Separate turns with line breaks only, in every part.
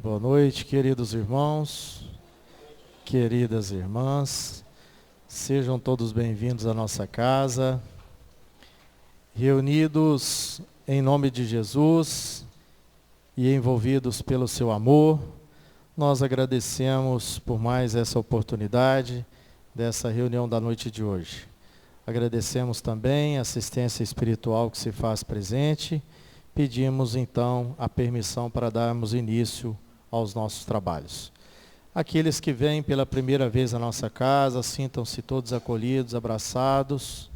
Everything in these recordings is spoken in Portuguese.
Boa noite, queridos irmãos, queridas irmãs. Sejam todos bem-vindos à nossa casa. Reunidos em nome de Jesus e envolvidos pelo seu amor, nós agradecemos por mais essa oportunidade dessa reunião da noite de hoje. Agradecemos também a assistência espiritual que se faz presente. Pedimos então a permissão para darmos início aos nossos trabalhos. Aqueles que vêm pela primeira vez à nossa casa, sintam-se todos acolhidos, abraçados.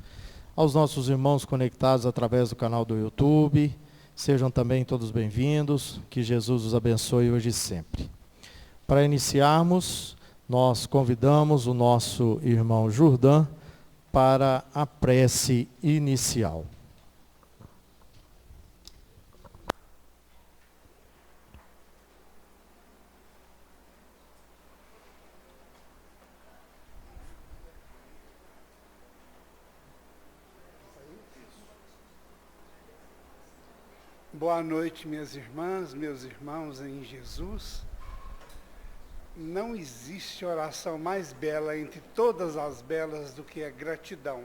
Aos nossos irmãos conectados através do canal do YouTube, sejam também todos bem-vindos. Que Jesus os abençoe hoje e sempre. Para iniciarmos, nós convidamos o nosso irmão Jordão para a prece inicial.
Boa noite, minhas irmãs, meus irmãos em Jesus. Não existe oração mais bela entre todas as belas do que a gratidão.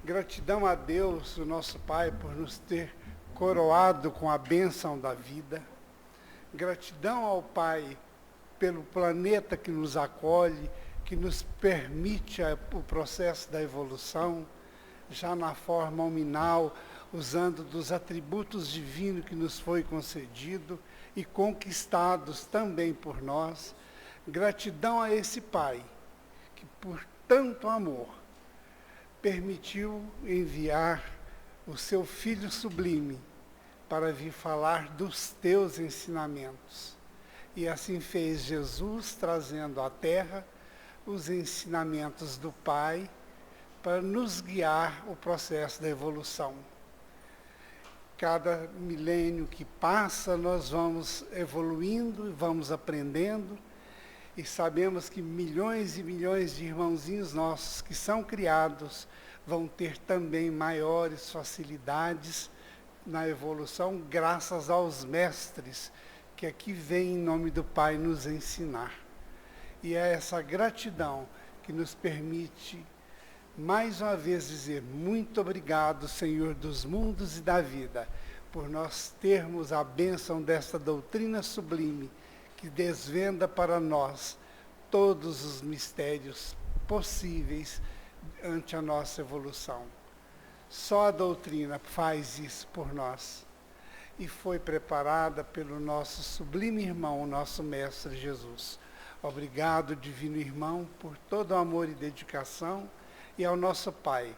Gratidão a Deus, o nosso Pai, por nos ter coroado com a bênção da vida. Gratidão ao Pai pelo planeta que nos acolhe, que nos permite o processo da evolução, já na forma hominal, usando dos atributos divinos que nos foi concedido e conquistados também por nós. Gratidão a esse Pai, que por tanto amor, permitiu enviar o seu Filho sublime para vir falar dos teus ensinamentos. E assim fez Jesus, trazendo à terra os ensinamentos do Pai para nos guiar o processo da evolução. Cada milênio que passa, nós vamos evoluindo, vamos aprendendo, e sabemos que milhões e milhões de irmãozinhos nossos que são criados vão ter também maiores facilidades na evolução, graças aos mestres que aqui vêm em nome do Pai nos ensinar. E é essa gratidão que nos permite mais uma vez dizer muito obrigado, Senhor dos mundos e da vida, por nós termos a bênção desta doutrina sublime que desvenda para nós todos os mistérios possíveis ante a nossa evolução. Só a doutrina faz isso por nós e foi preparada pelo nosso sublime irmão, o nosso Mestre Jesus. Obrigado, divino irmão, por todo o amor e dedicação, e ao nosso Pai,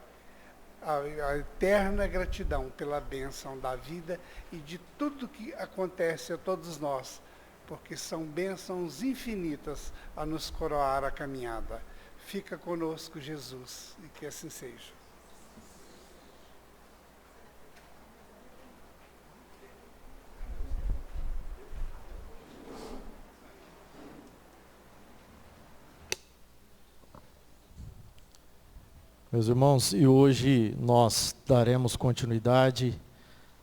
a eterna gratidão pela bênção da vida e de tudo que acontece a todos nós, porque são bênçãos infinitas a nos coroar a caminhada. Fica conosco, Jesus, e que assim seja.
Meus irmãos, e hoje nós daremos continuidade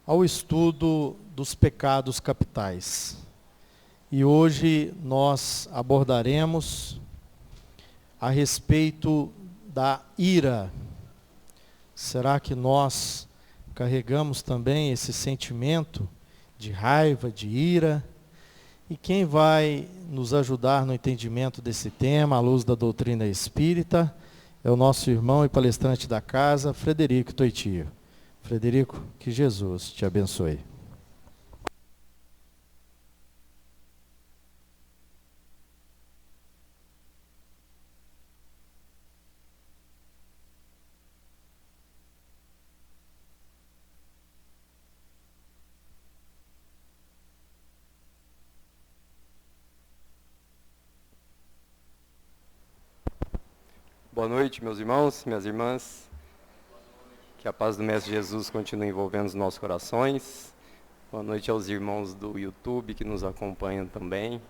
ao estudo dos pecados capitais. E hoje nós abordaremos a respeito da ira. Será que nós carregamos também esse sentimento de raiva, de ira? E quem vai nos ajudar no entendimento desse tema, à luz da doutrina espírita, é o nosso irmão e palestrante da casa, Frederico Toitio. Frederico, que Jesus te abençoe.
Boa noite, meus irmãos, minhas irmãs. Que a paz do Mestre Jesus continue envolvendo os nossos corações. Boa noite aos irmãos do YouTube que nos acompanham também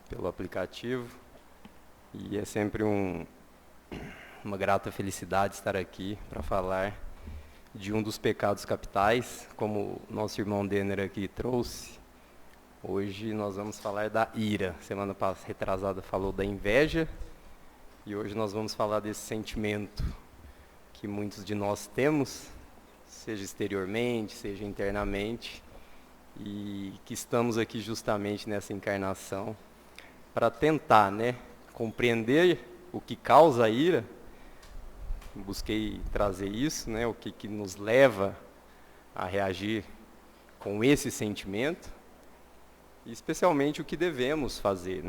pelo aplicativo. E é sempre uma grata felicidade estar aqui para falar de um dos pecados capitais, como o nosso irmão Denner aqui trouxe. Hoje nós vamos falar da ira. Semana retrasada falou da inveja e hoje nós vamos falar desse sentimento que muitos de nós temos, seja exteriormente, seja internamente, e que estamos aqui justamente nessa encarnação para tentar, compreender o que causa a ira. Busquei trazer isso, o que nos leva a reagir com esse sentimento, e especialmente o que devemos fazer,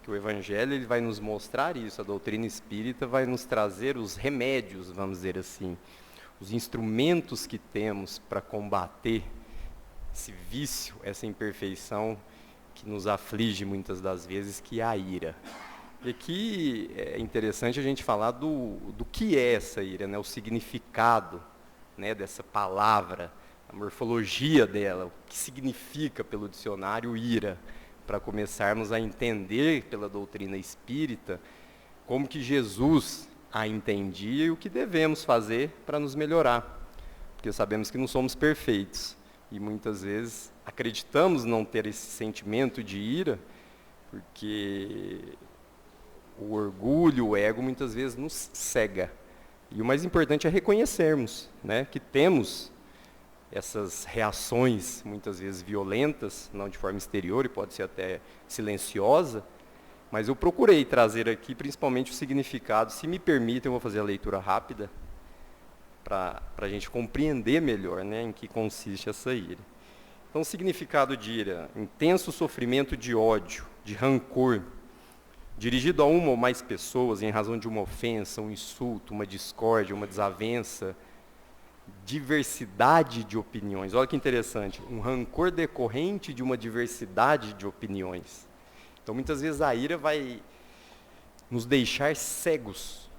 Que o Evangelho ele vai nos mostrar isso, a doutrina espírita vai nos trazer os remédios, vamos dizer assim, os instrumentos que temos para combater esse vício, essa imperfeição que nos aflige muitas das vezes, que é a ira. E aqui é interessante a gente falar do que é essa ira, o significado dessa palavra, a morfologia dela, o que significa pelo dicionário ira, para começarmos a entender pela doutrina espírita como que Jesus a entendia e o que devemos fazer para nos melhorar, porque sabemos que não somos perfeitos e muitas vezes acreditamos não ter esse sentimento de ira, porque o orgulho, o ego muitas vezes nos cega. E o mais importante é reconhecermos que temos essas reações, muitas vezes violentas, não de forma exterior e pode ser até silenciosa, mas eu procurei trazer aqui principalmente o significado. Se me permitem, eu vou fazer a leitura rápida, para a gente compreender melhor em que consiste essa ira. Então, o significado de ira: intenso sofrimento de ódio, de rancor, dirigido a uma ou mais pessoas em razão de uma ofensa, um insulto, uma discórdia, uma desavença, diversidade de opiniões. Olha que interessante, um rancor decorrente de uma diversidade de opiniões. Então, muitas vezes a ira vai nos deixar cegos,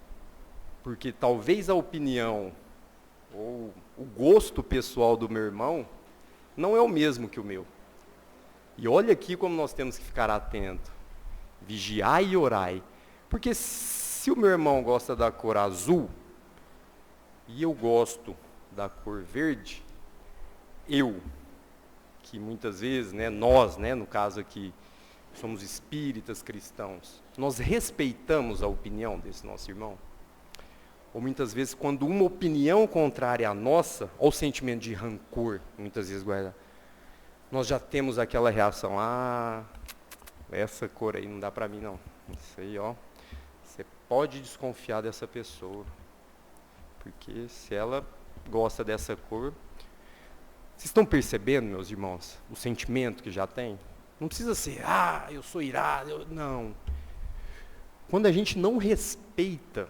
porque talvez a opinião ou o gosto pessoal do meu irmão não é o mesmo que o meu. E olha aqui como nós temos que ficar atento. Vigiai e orai. Porque se o meu irmão gosta da cor azul e eu gosto da cor verde, que muitas vezes, nós, no caso aqui, somos espíritas cristãos, nós respeitamos a opinião desse nosso irmão? Ou muitas vezes, quando uma opinião contrária à nossa, ou sentimento de rancor, muitas vezes guarda, nós já temos aquela reação: essa cor aí não dá para mim não. Isso aí, você pode desconfiar dessa pessoa, porque se ela gosta dessa cor, vocês estão percebendo, meus irmãos, o sentimento que já tem? Não precisa ser, eu sou irado, não. Quando a gente não respeita,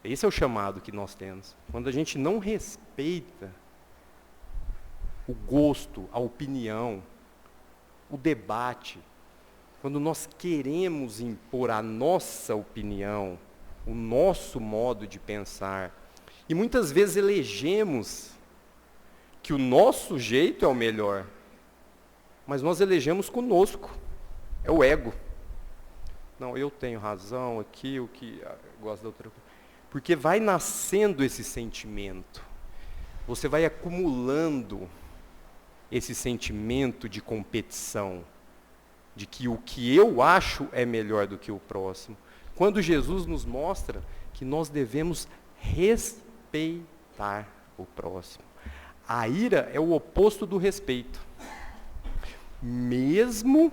esse é o chamado que nós temos. Quando a gente não respeita o gosto, a opinião, o debate, quando nós queremos impor a nossa opinião, o nosso modo de pensar, e muitas vezes elegemos que o nosso jeito é o melhor, mas nós elegemos conosco, é o ego. Não, eu tenho razão aqui, o que gosta da outra coisa. Porque vai nascendo esse sentimento, você vai acumulando esse sentimento de competição, de que o que eu acho é melhor do que o próximo, quando Jesus nos mostra que nós devemos respeitar o próximo. A ira é o oposto do respeito. Mesmo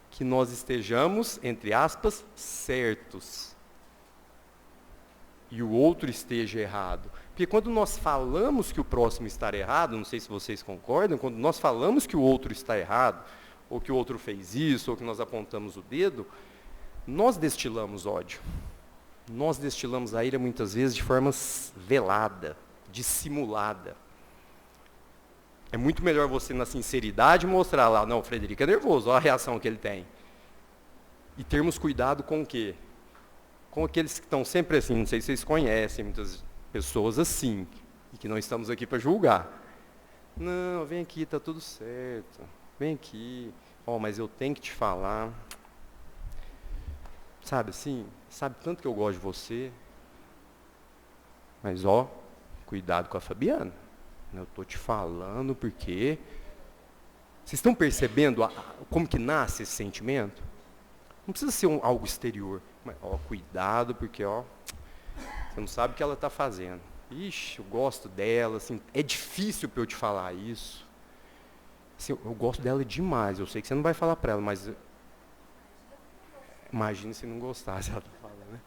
que nós estejamos, entre aspas, certos, e o outro esteja errado. Porque quando nós falamos que o próximo está errado, não sei se vocês concordam, quando nós falamos que o outro está errado, ou que o outro fez isso, ou que nós apontamos o dedo, nós destilamos ódio. Nós destilamos a ira muitas vezes de forma velada, dissimulada. É muito melhor você, na sinceridade, mostrar lá, não, o Frederico é nervoso, olha a reação que ele tem. E termos cuidado com o quê? Com aqueles que estão sempre assim, não sei se vocês conhecem, muitas pessoas assim, e que não estamos aqui para julgar. Não, vem aqui, está tudo certo, vem aqui, mas eu tenho que te falar. Sabe assim, sabe tanto que eu gosto de você, mas cuidado com a Fabiana. Eu estou te falando porque Vocês estão percebendo como que nasce esse sentimento? Não precisa ser algo exterior. Mas, cuidado, porque você não sabe o que ela está fazendo. Ixi, eu gosto dela, assim, é difícil para eu te falar isso. Assim, eu gosto dela demais, eu sei que você não vai falar para ela, mas imagine se não gostasse, ela está falando, né?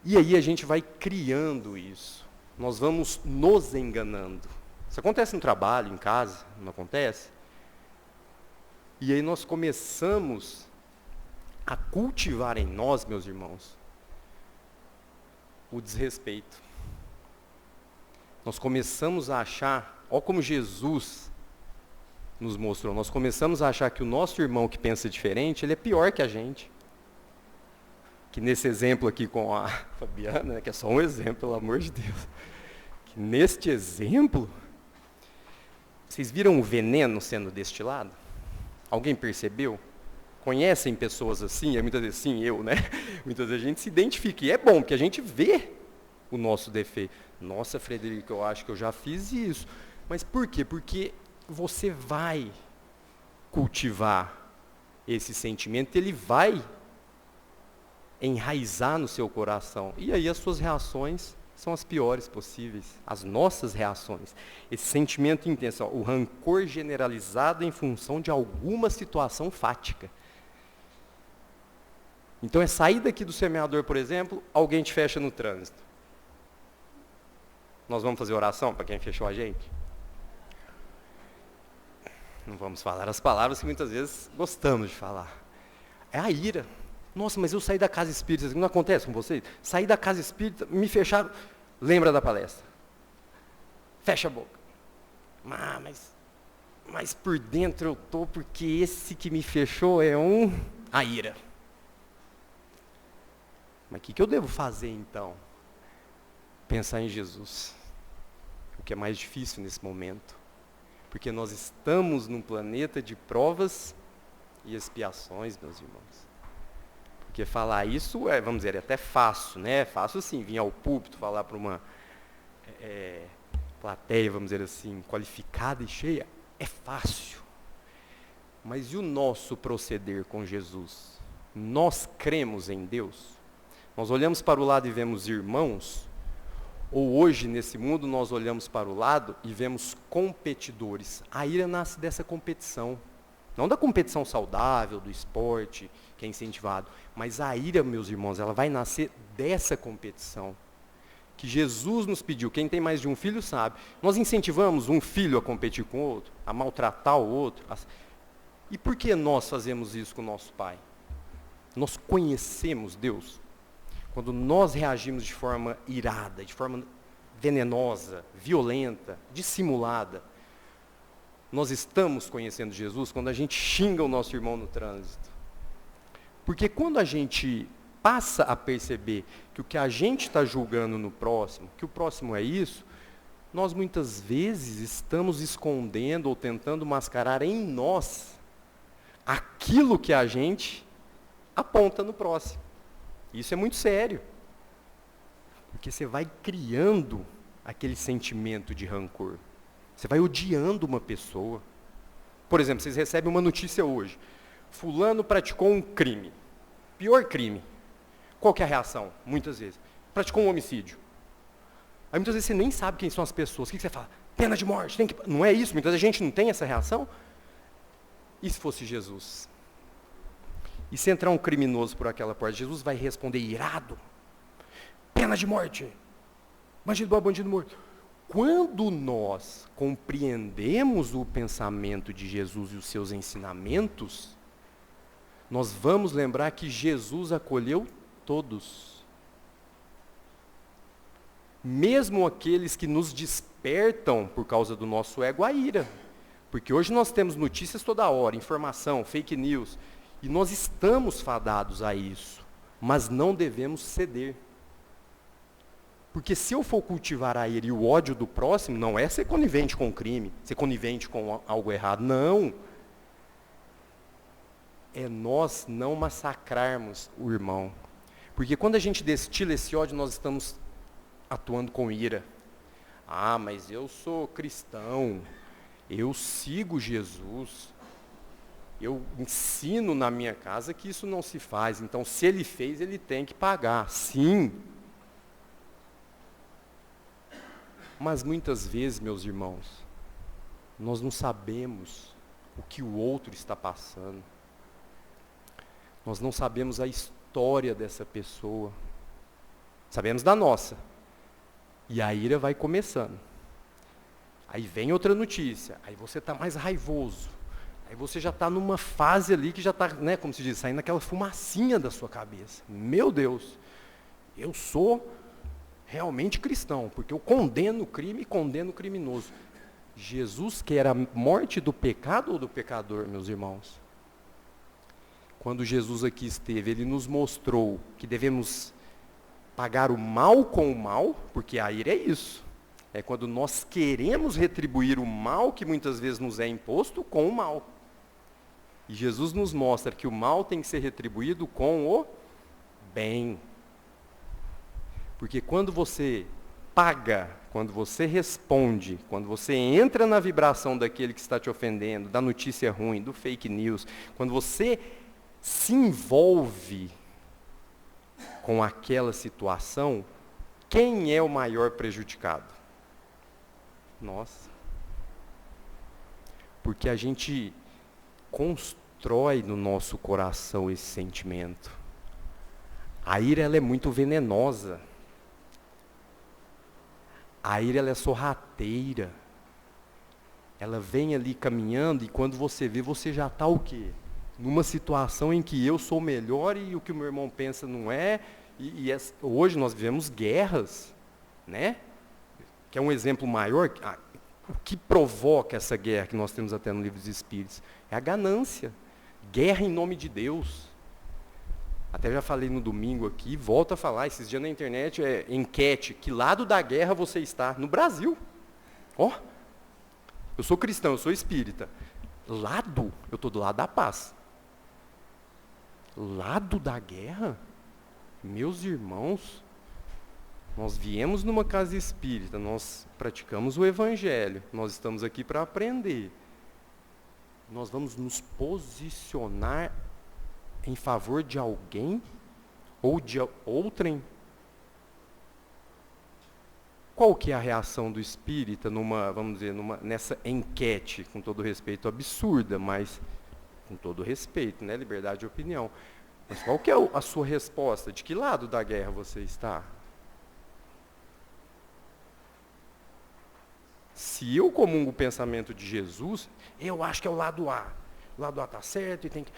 E aí a gente vai criando isso. Nós vamos nos enganando. Isso acontece no trabalho, em casa, não acontece? E aí nós começamos a cultivar em nós, meus irmãos, o desrespeito. Nós começamos a achar, olha como Jesus nos mostrou, nós começamos a achar que o nosso irmão que pensa diferente, ele é pior que a gente. Que nesse exemplo aqui com a Fabiana, né, que é só um exemplo, pelo amor de Deus, que neste exemplo, vocês viram o veneno sendo destilado? Alguém percebeu? Conhecem pessoas assim? Muitas vezes sim, eu, né? Muitas vezes a gente se identifica. E é bom, porque a gente vê o nosso defeito. Nossa, Frederico, eu acho que eu já fiz isso. Mas por quê? Porque você vai cultivar esse sentimento, ele vai enraizar no seu coração. E aí as suas reações são as piores possíveis. As nossas reações. Esse sentimento intenso, o rancor generalizado em função de alguma situação fática. Então é sair daqui do semeador, por exemplo, alguém te fecha no trânsito. Nós vamos fazer oração para quem fechou a gente? Não vamos falar as palavras que muitas vezes gostamos de falar. É a ira. Nossa, mas eu saí da casa espírita, isso não acontece com vocês? Saí da casa espírita, me fecharam. Lembra da palestra? Fecha a boca. Mas por dentro eu estou, porque esse que me fechou é a ira. Mas o que eu devo fazer então? Pensar em Jesus. O que é mais difícil nesse momento. Porque nós estamos num planeta de provas e expiações, meus irmãos. Porque falar isso vamos dizer, é até fácil, né? Fácil sim, vir ao púlpito, falar para uma plateia, vamos dizer assim, qualificada e cheia, é fácil. Mas e o nosso proceder com Jesus? Nós cremos em Deus? Nós olhamos para o lado e vemos irmãos? Ou hoje, nesse mundo, nós olhamos para o lado e vemos competidores? A ira nasce dessa competição. Não da competição saudável, do esporte, que é incentivado. Mas a ira, meus irmãos, ela vai nascer dessa competição. Que Jesus nos pediu. Quem tem mais de um filho sabe. Nós incentivamos um filho a competir com o outro, a maltratar o outro. E por que nós fazemos isso com o nosso Pai? Nós conhecemos Deus. Quando nós reagimos de forma irada, de forma venenosa, violenta, dissimulada, nós estamos conhecendo Jesus quando a gente xinga o nosso irmão no trânsito. Porque quando a gente passa a perceber que o que a gente está julgando no próximo, que o próximo é isso, nós muitas vezes estamos escondendo ou tentando mascarar em nós aquilo que a gente aponta no próximo. Isso é muito sério. Porque você vai criando aquele sentimento de rancor. Você vai odiando uma pessoa. Por exemplo, vocês recebem uma notícia hoje. Fulano praticou um crime. Pior crime. Qual que é a reação? Muitas vezes. Praticou um homicídio. Aí muitas vezes você nem sabe quem são as pessoas. O que você fala? Pena de morte. Não é isso? Muitas vezes a gente não tem essa reação. E se fosse Jesus? E se entrar um criminoso por aquela porta, Jesus vai responder irado. Pena de morte. Bandido bom, bandido morto. Quando nós compreendemos o pensamento de Jesus e os seus ensinamentos, nós vamos lembrar que Jesus acolheu todos. Mesmo aqueles que nos despertam por causa do nosso ego a ira. Porque hoje nós temos notícias toda hora, informação, fake news. E nós estamos fadados a isso, mas não devemos ceder. Porque se eu for cultivar a ira e o ódio do próximo, não é ser conivente com o crime, ser conivente com algo errado, não. É nós não massacrarmos o irmão. Porque quando a gente destila esse ódio, nós estamos atuando com ira. Ah, mas eu sou cristão, eu sigo Jesus, eu ensino na minha casa que isso não se faz, então se ele fez, ele tem que pagar. Sim. Mas muitas vezes, meus irmãos, nós não sabemos o que o outro está passando. Nós não sabemos a história dessa pessoa. Sabemos da nossa. E a ira vai começando. Aí vem outra notícia, aí você está mais raivoso. Aí você já está numa fase ali que já está, né, como se diz, saindo aquela fumacinha da sua cabeça. Meu Deus, eu sou realmente cristão, porque eu condeno o crime e condeno o criminoso. Jesus quer a morte do pecado ou do pecador, meus irmãos? Quando Jesus aqui esteve, ele nos mostrou que devemos pagar o mal com o mal, porque a ira é isso. É quando nós queremos retribuir o mal que muitas vezes nos é imposto com o mal. E Jesus nos mostra que o mal tem que ser retribuído com o bem. Porque quando você paga, quando você responde, quando você entra na vibração daquele que está te ofendendo, da notícia ruim, do fake news, quando você se envolve com aquela situação, quem é o maior prejudicado? Nós. Porque a gente constrói no nosso coração esse sentimento. A ira, ela é muito venenosa. A ira, ela é sorrateira. Ela vem ali caminhando e quando você vê, você já está o quê? Numa situação em que eu sou melhor e o que o meu irmão pensa não é. Hoje nós vivemos guerras, né? Que é um exemplo maior. O que provoca essa guerra que nós temos até no Livro dos Espíritos? É a ganância. Guerra em nome de Deus. Até já falei no domingo aqui, volto a falar, esses dias na internet, enquete, que lado da guerra você está? No Brasil. Ó, eu sou cristão, eu sou espírita. Lado, eu estou do lado da paz. Lado da guerra? Meus irmãos, nós viemos numa casa espírita, nós praticamos o evangelho, nós estamos aqui para aprender. Nós vamos nos posicionar em favor de alguém ou de outrem? Qual que é a reação do espírita nessa enquete, com todo respeito, absurda, mas com todo respeito, né? Liberdade de opinião. Mas qual que é a sua resposta? De que lado da guerra você está? Se eu comungo o pensamento de Jesus, eu acho que é o lado A. O lado A está certo e tem que...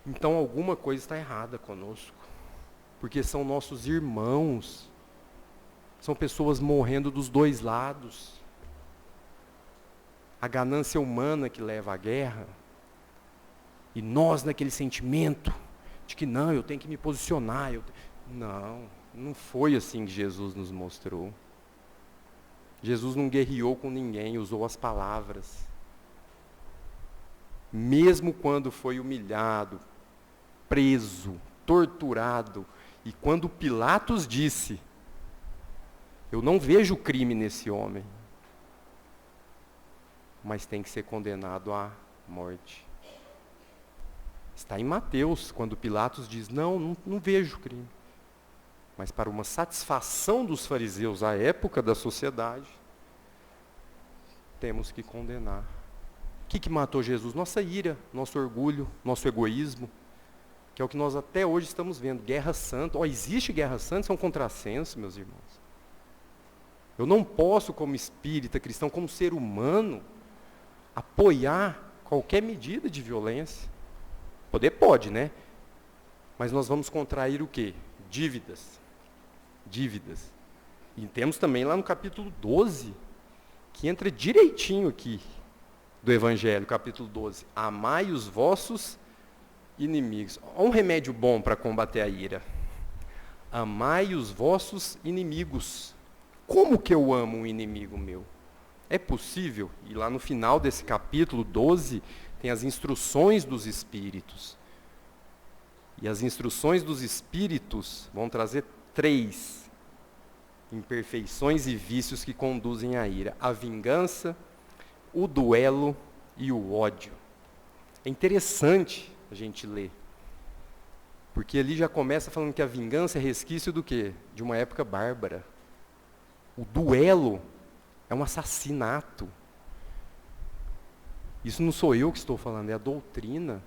Então alguma coisa está errada conosco. Porque são nossos irmãos. São pessoas morrendo dos dois lados. A ganância humana que leva à guerra. E nós naquele sentimento de que não, eu tenho que me posicionar. Não foi assim que Jesus nos mostrou. Jesus não guerreou com ninguém, usou as palavras. Mesmo quando foi humilhado, preso, torturado, e quando Pilatos disse, eu não vejo crime nesse homem, mas tem que ser condenado à morte. Está em Mateus, quando Pilatos diz, não vejo crime. Mas para uma satisfação dos fariseus à época da sociedade, temos que condenar. O que matou Jesus? Nossa ira, nosso orgulho, nosso egoísmo, que é o que nós até hoje estamos vendo. Guerra santa. Existe guerra santa, isso é um contrassenso, meus irmãos. Eu não posso, como espírita cristão, como ser humano, apoiar qualquer medida de violência. Poder pode, né? Mas nós vamos contrair o quê? Dívidas. E temos também lá no capítulo 12, que entra direitinho aqui do Evangelho, capítulo 12. Amai os vossos inimigos. Olha um remédio bom para combater a ira. Amai os vossos inimigos. Como que eu amo um inimigo meu? É possível? E lá no final desse capítulo 12, tem as instruções dos espíritos. E as instruções dos espíritos vão trazer 3 imperfeições e vícios que conduzem à ira. A vingança, o duelo e o ódio. É interessante a gente ler, porque ali já começa falando que a vingança é resquício do quê? De uma época bárbara. O duelo é um assassinato. Isso não sou eu que estou falando, é a doutrina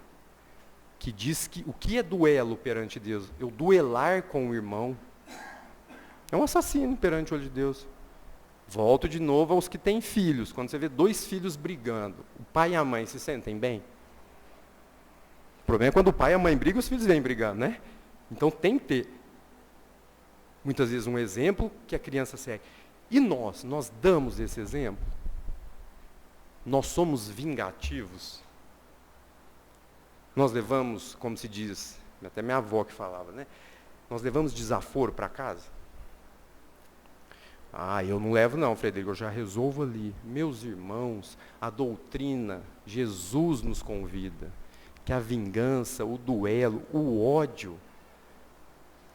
que diz que o que é duelo perante Deus? Eu duelar com o irmão. É um assassino perante o olho de Deus. Volto de novo aos que têm filhos. Quando você vê dois filhos brigando, o pai e a mãe se sentem bem? O problema é quando o pai e a mãe brigam, os filhos vêm brigando, né? Então tem que ter, muitas vezes, um exemplo que a criança segue. E nós damos esse exemplo? Nós somos vingativos? Nós levamos, como se diz, até minha avó que falava, né? Nós levamos desaforo para casa? Ah, eu não levo não, Frederico, eu já resolvo ali. Meus irmãos, a doutrina, Jesus nos convida, que a vingança, o duelo, o ódio,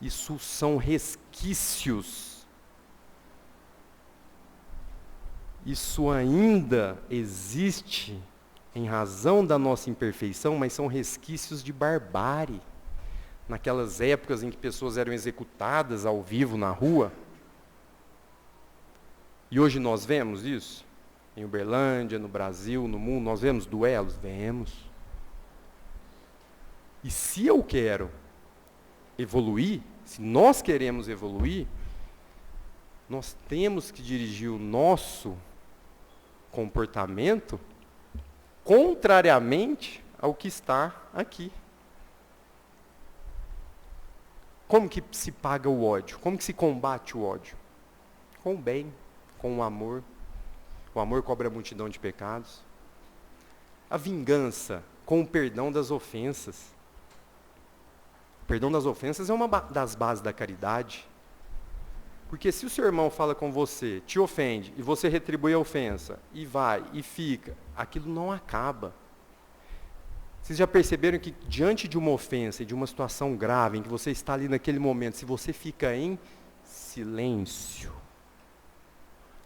isso são resquícios. Isso ainda existe em razão da nossa imperfeição, mas são resquícios de barbárie. Naquelas épocas em que pessoas eram executadas ao vivo na rua. E hoje nós vemos isso? Em Uberlândia, no Brasil, no mundo, nós vemos duelos? Vemos. E se eu quero evoluir, se nós queremos evoluir, nós temos que dirigir o nosso comportamento contrariamente ao que está aqui. Como que se paga o ódio? Como que se combate o ódio? Com o bem, com o amor. O amor cobre a multidão de pecados. A vingança com o perdão das ofensas. O perdão das ofensas é uma das bases da caridade. Porque se o seu irmão fala com você, te ofende, e você retribui a ofensa, e vai, e fica, aquilo não acaba. Vocês já perceberam que diante de uma ofensa e de uma situação grave, em que você está ali naquele momento, se você fica em silêncio,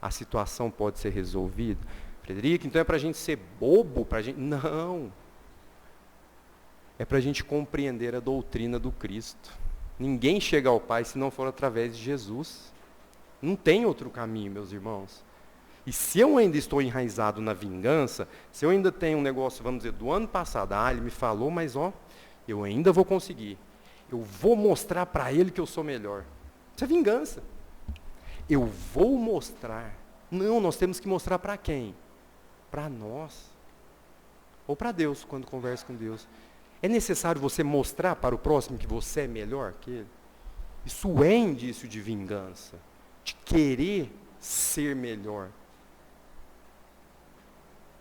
a situação pode ser resolvida? Frederico, então é para a gente ser bobo? Não. É para a gente compreender a doutrina do Cristo. Ninguém chega ao Pai se não for através de Jesus. Não tem outro caminho, meus irmãos. E se eu ainda estou enraizado na vingança, se eu ainda tenho um negócio, vamos dizer, do ano passado, ele me falou, mas eu ainda vou conseguir. Eu vou mostrar para ele que eu sou melhor. Isso é vingança. Eu vou mostrar. Não, nós temos que mostrar para quem? Para nós. Ou para Deus, quando conversa com Deus. É necessário você mostrar para o próximo que você é melhor que ele? Isso é indício de vingança. De querer ser melhor.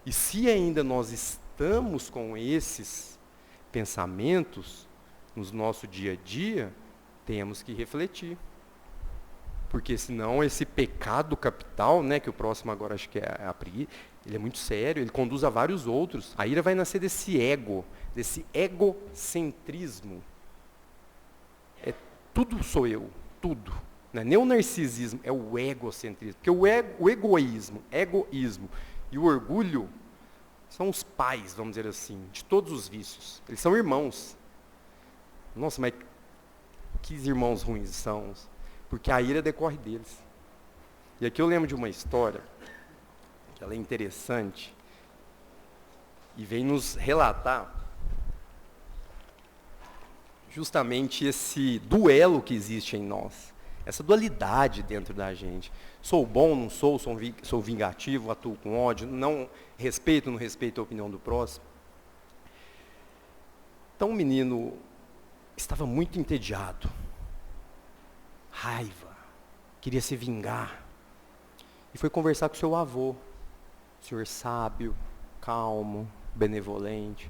E se ainda nós estamos com esses pensamentos no nosso dia a dia, temos que refletir. Porque senão esse pecado capital, né, que o próximo agora acho que é a preguiça, ele é muito sério, ele conduz a vários outros. A ira vai nascer desse ego, desse egocentrismo. Tudo sou eu, tudo. Não é nem o narcisismo, é o egocentrismo. Porque o egoísmo e o orgulho são os pais, vamos dizer assim, de todos os vícios. Eles são irmãos. Nossa, mas que irmãos ruins são? Porque a ira decorre deles. E aqui eu lembro de uma história, que ela é interessante, e vem nos relatar justamente esse duelo que existe em nós. Essa dualidade dentro da gente. Sou bom, não sou, sou vingativo, atuo com ódio, não respeito a opinião do próximo. Então o menino estava muito entediado. Raiva. Queria se vingar. E foi conversar com seu avô. Senhor sábio, calmo, benevolente.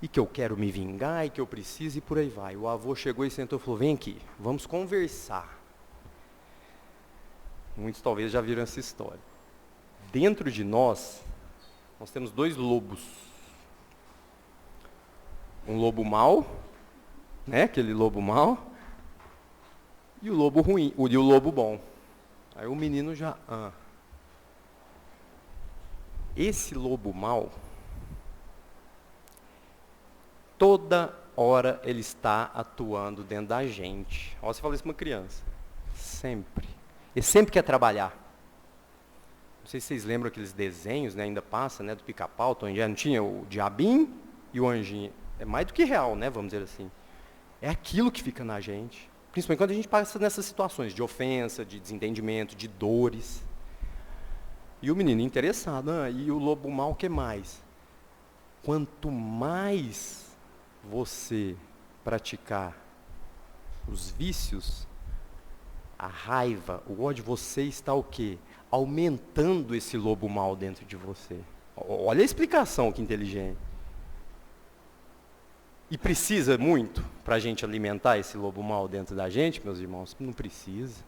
E que eu quero me vingar, e que eu preciso, e por aí vai. O avô chegou e sentou e falou, vem aqui, vamos conversar. Muitos talvez já viram essa história. Dentro de nós temos dois lobos. Um lobo mau, né, aquele lobo mau, e o lobo ruim, e o lobo bom. Aí o menino já... esse lobo mau, toda hora ele está atuando dentro da gente. Ó, você fala isso para uma criança. Sempre. Ele sempre quer trabalhar. Não sei se vocês lembram aqueles desenhos, né, ainda passa, né, do Pica-Pau, Tom e Jerry, não tinha o diabinho e o anjinho. É mais do que real, né, vamos dizer assim. É aquilo que fica na gente. Principalmente quando a gente passa nessas situações de ofensa, de desentendimento, de dores. E o menino interessado, e o lobo mau, o que mais? Quanto mais você praticar os vícios, a raiva, o ódio, você está o quê? Aumentando esse lobo mau dentro de você. Olha a explicação que inteligente. E precisa muito para a gente alimentar esse lobo mau dentro da gente, meus irmãos? Não precisa.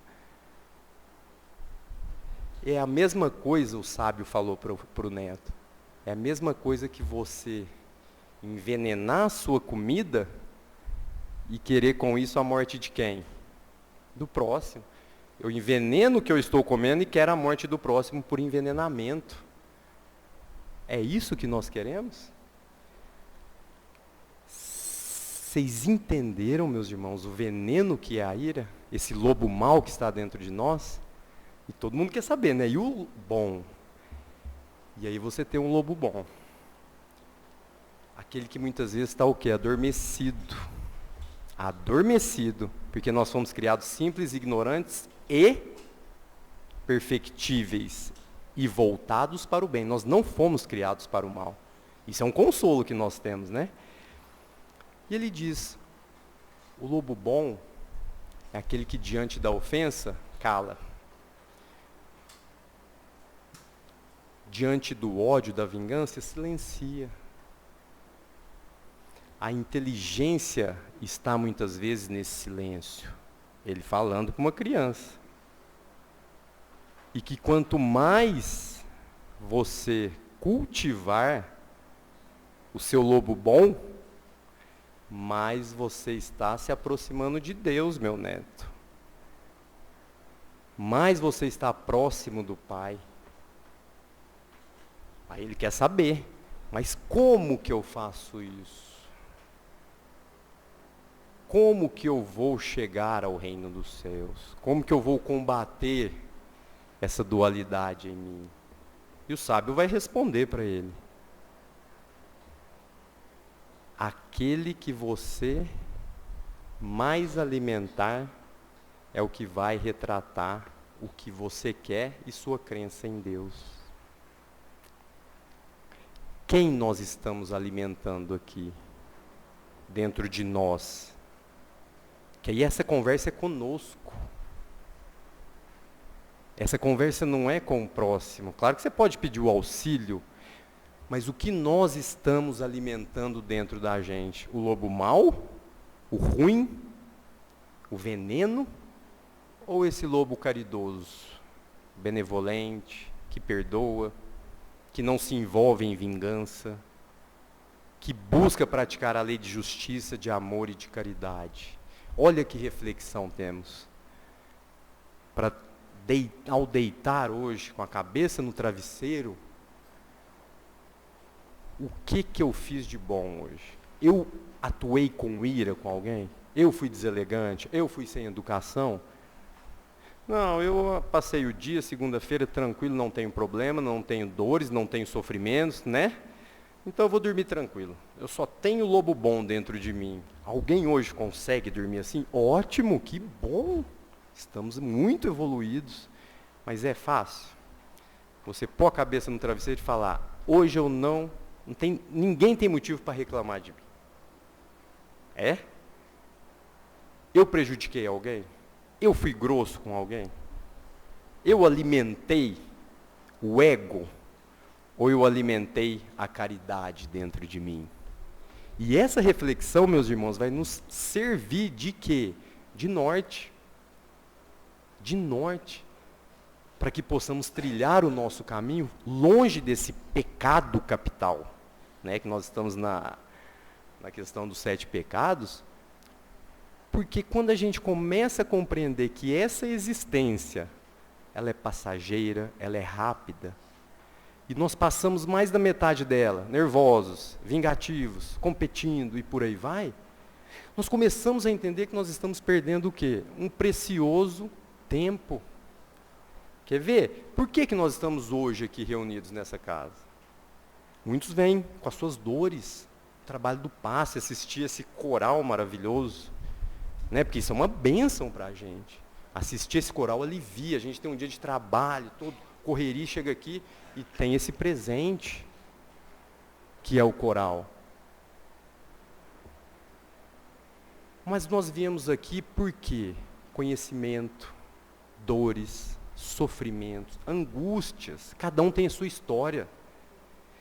É a mesma coisa, o sábio falou para o neto. É a mesma coisa que você envenenar a sua comida e querer com isso a morte de quem? Do próximo. Eu enveneno o que eu estou comendo e quero a morte do próximo por envenenamento. É isso que nós queremos? Vocês entenderam, meus irmãos, o veneno que é a ira? Esse lobo mau que está dentro de nós? E todo mundo quer saber, né? E o bom? E aí você tem um lobo bom. Aquele que muitas vezes está o quê? Adormecido. Adormecido. Porque nós fomos criados simples, ignorantes e perfectíveis. E voltados para o bem. Nós não fomos criados para o mal. Isso é um consolo que nós temos, né? E ele diz, o lobo bom é aquele que diante da ofensa, cala. Diante do ódio, da vingança, silencia. A inteligência está muitas vezes nesse silêncio. Ele falando com uma criança. E que quanto mais você cultivar o seu lobo bom, mais você está se aproximando de Deus, meu neto. Mais você está próximo do Pai. Aí ele quer saber, mas como que eu faço isso? Como que eu vou chegar ao reino dos céus? Como que eu vou combater essa dualidade em mim? E o sábio vai responder para ele. Aquele que você mais alimentar é o que vai retratar o que você quer e sua crença em Deus. Quem nós estamos alimentando aqui, dentro de nós? Que aí essa conversa é conosco. Essa conversa não é com o próximo. Claro que você pode pedir o auxílio, mas o que nós estamos alimentando dentro da gente? O lobo mau? O ruim? O veneno? Ou esse lobo caridoso, benevolente, que perdoa, que não se envolve em vingança, que busca praticar a lei de justiça, de amor e de caridade? Olha que reflexão temos. Ao deitar hoje com a cabeça no travesseiro, o que eu fiz de bom hoje? Eu atuei com ira com alguém? Eu fui deselegante? Eu fui sem educação? Não, eu passei o dia, segunda-feira, tranquilo, não tenho problema, não tenho dores, não tenho sofrimentos, né? Então eu vou dormir tranquilo. Eu só tenho lobo bom dentro de mim. Alguém hoje consegue dormir assim? Ótimo, que bom! Estamos muito evoluídos. Mas é fácil? Você pôr a cabeça no travesseiro e falar, hoje eu ninguém tem motivo para reclamar de mim. É? Eu prejudiquei alguém? Eu fui grosso com alguém? Eu alimentei o ego? Ou eu alimentei a caridade dentro de mim? E essa reflexão, meus irmãos, vai nos servir de quê? De norte. De norte. Para que possamos trilhar o nosso caminho longe desse pecado capital. Né? Que nós estamos na questão dos 7 pecados. Porque quando a gente começa a compreender que essa existência, ela é passageira, ela é rápida, e nós passamos mais da metade dela, nervosos, vingativos, competindo e por aí vai, nós começamos a entender que nós estamos perdendo o quê? Um precioso tempo. Quer ver? Por que nós estamos hoje aqui reunidos nessa casa? Muitos vêm com as suas dores, o trabalho do passe, assistir esse coral maravilhoso, né? Porque isso é uma bênção para a gente. Assistir esse coral alivia, a gente tem um dia de trabalho, todo correria, chega aqui e tem esse presente, que é o coral. Mas nós viemos aqui por quê? Conhecimento, dores, sofrimentos, angústias. Cada um tem a sua história.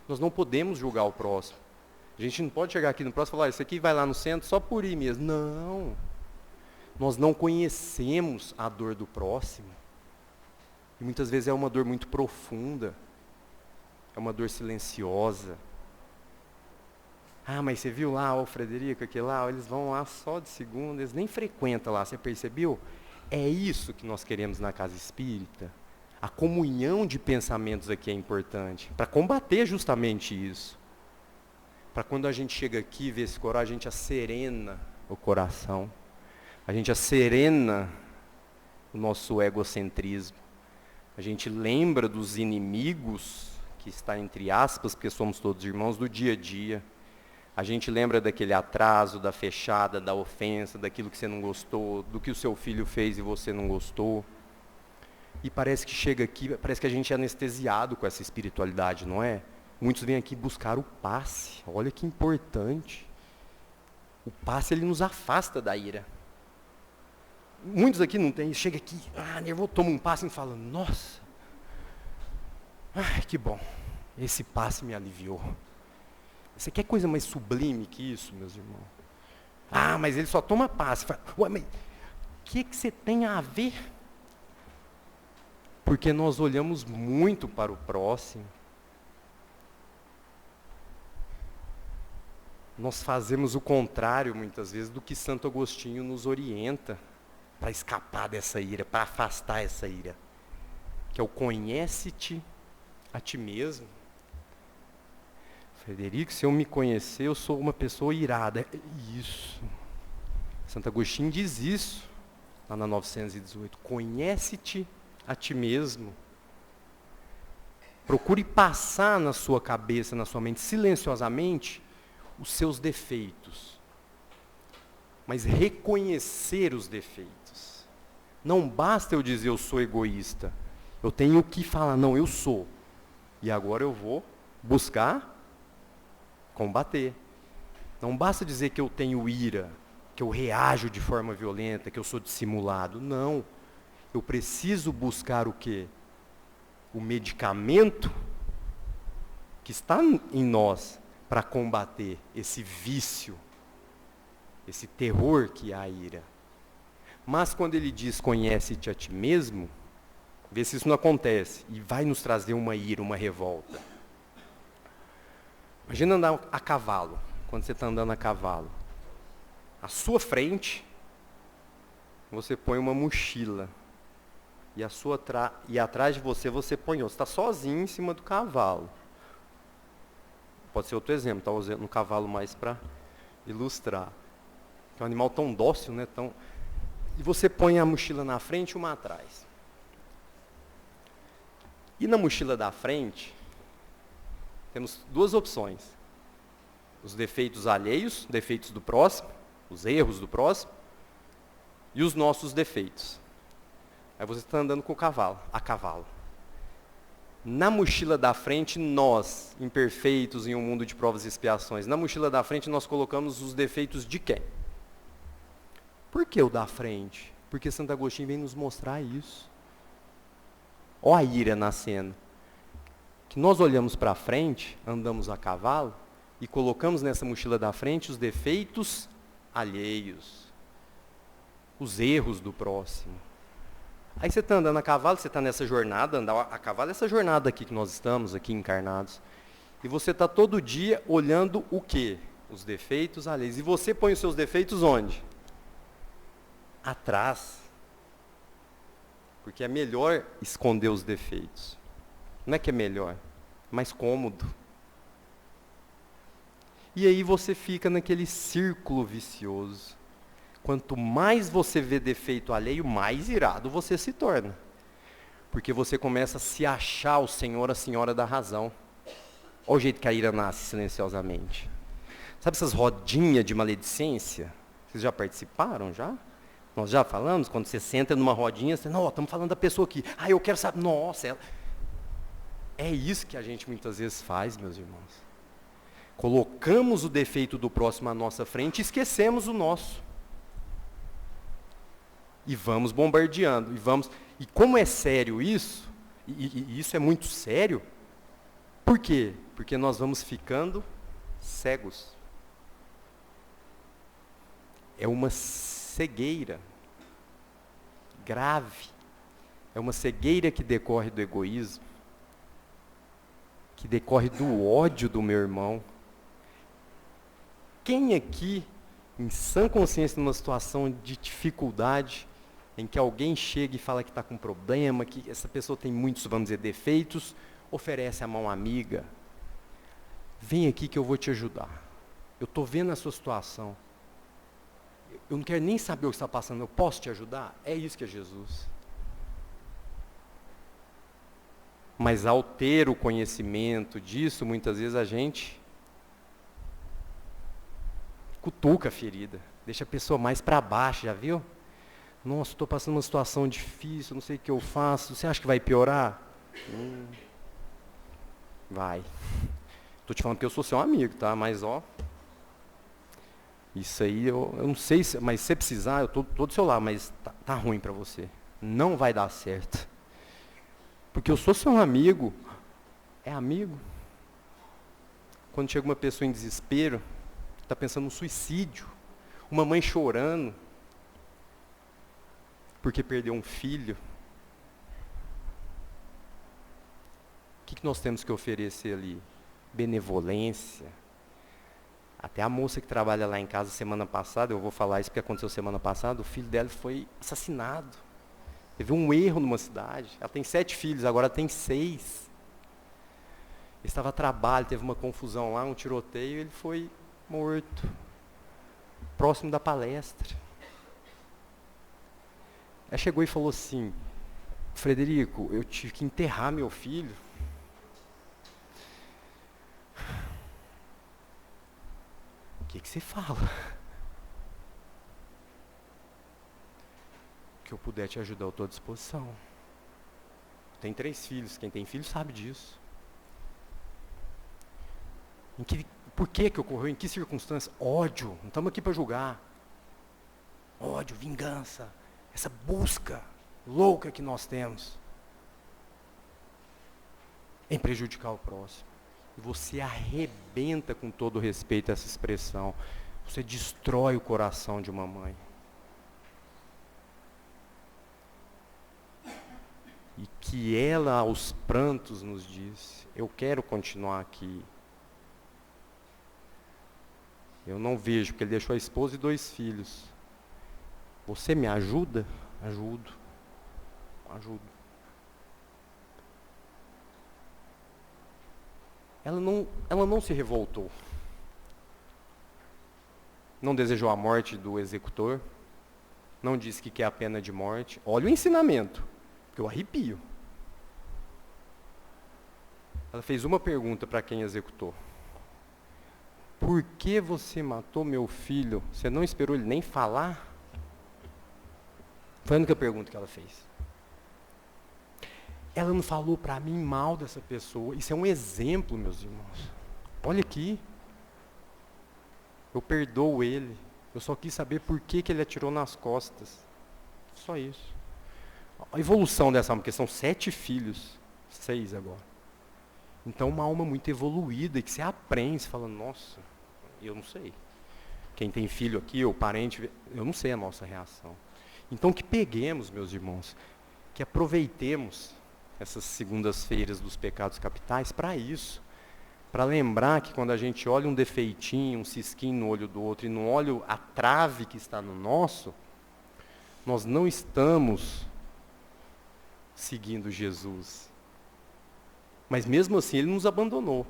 Nós não podemos julgar o próximo. A gente não pode chegar aqui no próximo e falar, isso aqui vai lá no centro só por ir mesmo. Não. Nós não conhecemos a dor do próximo. E muitas vezes é uma dor muito profunda. É uma dor silenciosa. Ah, mas você viu lá, o Frederico, aquele lá, eles vão lá só de segunda, eles nem frequentam lá, você percebeu? É isso que nós queremos na casa espírita. A comunhão de pensamentos aqui é importante, para combater justamente isso. Para quando a gente chega aqui e vê esse coral, a gente acerena o coração. A gente acerena o nosso egocentrismo. A gente lembra dos inimigos, que está entre aspas, porque somos todos irmãos, do dia a dia. A gente lembra daquele atraso, da fechada, da ofensa, daquilo que você não gostou, do que o seu filho fez e você não gostou. E parece que chega aqui, parece que a gente é anestesiado com essa espiritualidade, não é? Muitos vêm aqui buscar o passe. Olha que importante. O passe, ele nos afasta da ira. Muitos aqui não tem, chega aqui, nervoso, toma um passe e fala, nossa, que bom, esse passe me aliviou. Você quer coisa mais sublime que isso, meus irmãos? Mas ele só toma passe. Ué, mas o que você tem a ver? Porque nós olhamos muito para o próximo. Nós fazemos o contrário, muitas vezes, do que Santo Agostinho nos orienta para escapar dessa ira, para afastar essa ira. Que é o conhece-te a ti mesmo. Frederico, se eu me conhecer, eu sou uma pessoa irada. Isso. Santo Agostinho diz isso, lá na 918. Conhece-te a ti mesmo. Procure passar na sua cabeça, na sua mente, silenciosamente, os seus defeitos. Mas reconhecer os defeitos. Não basta eu dizer eu sou egoísta. Eu tenho que falar, não, eu sou. E agora eu vou buscar combater. Não basta dizer que eu tenho ira, que eu reajo de forma violenta, que eu sou dissimulado. Não. Eu preciso buscar o quê? O medicamento que está em nós para combater esse vício, esse terror que é a ira. Mas quando ele diz conhece-te a ti mesmo, vê se isso não acontece e vai nos trazer uma ira, uma revolta. Imagina andar a cavalo, quando você está andando a cavalo. À sua frente, você põe uma mochila. E atrás de você, você põe outra. Você está sozinho em cima do cavalo. Pode ser outro exemplo, está usando um cavalo mais para ilustrar. É um animal tão dócil, né? E você põe a mochila na frente e uma atrás. E na mochila da frente, temos duas opções. Os defeitos alheios, defeitos do próximo, os erros do próximo, e os nossos defeitos. Aí você está andando com o cavalo, a cavalo. Na mochila da frente, nós, imperfeitos em um mundo de provas e expiações, na mochila da frente nós colocamos os defeitos de quem? Por que o da frente? Porque Santo Agostinho vem nos mostrar isso. Ó a ira nascendo. Que nós olhamos para frente, andamos a cavalo, e colocamos nessa mochila da frente os defeitos alheios, os erros do próximo. Aí você está andando a cavalo, você está nessa jornada, andar a cavalo é essa jornada aqui que nós estamos, aqui encarnados. E você está todo dia olhando o quê? Os defeitos alheios. E você põe os seus defeitos onde? Atrás. Porque é melhor esconder os defeitos. Não é que é melhor. mais cômodo. E aí você fica naquele círculo vicioso. Quanto mais você vê defeito alheio, mais irado você se torna. Porque você começa a se achar o senhor, a senhora da razão. Olha o jeito que a ira nasce silenciosamente. Sabe essas rodinhas de maledicência? Vocês já participaram, já? Nós já falamos, quando você senta numa rodinha, você, não, estamos falando da pessoa aqui. Ah, eu quero saber, nossa, ela... É isso que a gente muitas vezes faz, meus irmãos. Colocamos o defeito do próximo à nossa frente e esquecemos o nosso. E vamos bombardeando, e como é sério isso, e isso é muito sério, por quê? Porque nós vamos ficando cegos. É uma cegueira grave, é uma cegueira que decorre do egoísmo, que decorre do ódio do meu irmão. Quem aqui, em sã consciência, numa situação de dificuldade, em que alguém chega e fala que está com problema, que essa pessoa tem muitos, vamos dizer, defeitos, oferece a mão amiga, vem aqui que eu vou te ajudar. Eu estou vendo a sua situação. Eu não quero nem saber o que está passando, eu posso te ajudar? É isso que é Jesus. Mas ao ter o conhecimento disso, muitas vezes a gente cutuca a ferida, deixa a pessoa mais para baixo, já viu? Nossa, estou passando uma situação difícil, não sei o que eu faço, você acha que vai piorar? Vai. Estou te falando que eu sou seu amigo, tá? Mas ó, isso aí eu não sei, mas se você precisar, eu estou do seu lado, mas tá ruim para você. Não vai dar certo. Porque eu sou seu amigo. É amigo. Quando chega uma pessoa em desespero, está pensando no suicídio, uma mãe chorando, porque perdeu um filho, o que nós temos que oferecer ali? Benevolência. Até a moça que trabalha lá em casa semana passada, eu vou falar isso porque aconteceu semana passada, o filho dela foi assassinado. Teve um erro numa cidade. Ela tem 7 filhos, agora tem 6. Ele estava a trabalho, teve uma confusão lá, um tiroteio, ele foi morto. Próximo da palestra. Ela chegou e falou assim, Frederico, eu tive que enterrar meu filho. O que você fala? Que eu puder te ajudar, eu estou à disposição. Tem 3 filhos, quem tem filho sabe disso. Por que ocorreu? Em que circunstância? Ódio, não estamos aqui para julgar. Ódio, vingança, essa busca louca que nós temos em prejudicar o próximo. E você arrebenta com todo respeito essa expressão. Você destrói o coração de uma mãe. E que ela, aos prantos, nos diz, eu quero continuar aqui. Eu não vejo, porque ele deixou a esposa e 2 filhos. Você me ajuda? Ajudo. Ela não se revoltou. Não desejou a morte do executor. Não disse que quer a pena de morte. Olha o ensinamento, que eu arrepio. Ela fez uma pergunta para quem executou. Por que você matou meu filho? Você não esperou ele nem falar? Foi a única pergunta que ela fez. Ela não falou para mim mal dessa pessoa. Isso é um exemplo, meus irmãos. Olha aqui. Eu perdoo ele. Eu só quis saber por que ele atirou nas costas. Só isso. A evolução dessa alma, porque são 7 filhos. 6 agora. Então, uma alma muito evoluída, e que você aprende, você fala, nossa, eu não sei. Quem tem filho aqui, ou parente, eu não sei a nossa reação. Então, que peguemos, meus irmãos, que aproveitemos essas segundas-feiras dos pecados capitais para isso. Para lembrar que quando a gente olha um defeitinho, um cisquinho no olho do outro, e não olha a trave que está no nosso, nós não estamos seguindo Jesus. Mas mesmo assim ele nos abandonou.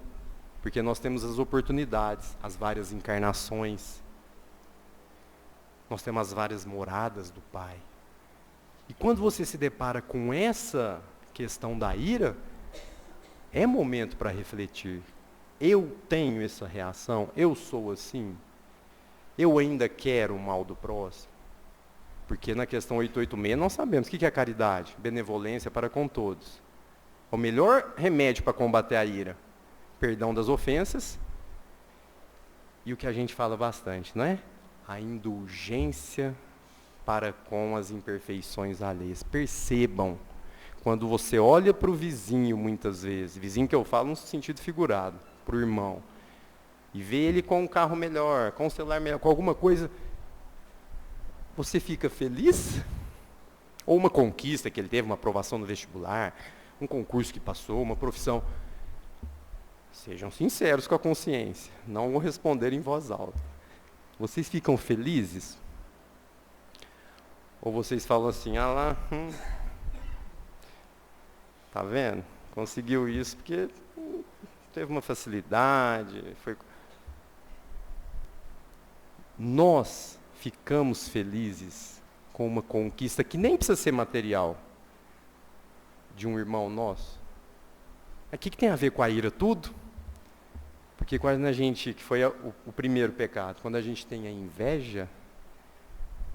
Porque nós temos as oportunidades, as várias encarnações. Nós temos as várias moradas do Pai. E quando você se depara com essa questão da ira, é momento para refletir. Eu tenho essa reação? Eu sou assim? Eu ainda quero o mal do próximo? Porque na questão 886 nós sabemos o que é caridade, benevolência para com todos. O melhor remédio para combater a ira, perdão das ofensas, e o que a gente fala bastante, não é? A indulgência para com as imperfeições alheias. Percebam, quando você olha para o vizinho muitas vezes, vizinho que eu falo no sentido figurado, para o irmão, e vê ele com um carro melhor, com um celular melhor, com alguma coisa, você fica feliz? Ou uma conquista que ele teve, uma aprovação no vestibular, um concurso que passou, uma profissão. Sejam sinceros com a consciência, não vão responder em voz alta. Vocês ficam felizes? Ou vocês falam assim, ah lá, tá vendo? Conseguiu isso porque teve uma facilidade. Nós ficamos felizes com uma conquista que nem precisa ser material de um irmão nosso. O que tem a ver com a ira tudo? Porque quando a gente, que foi o primeiro pecado, quando a gente tem a inveja,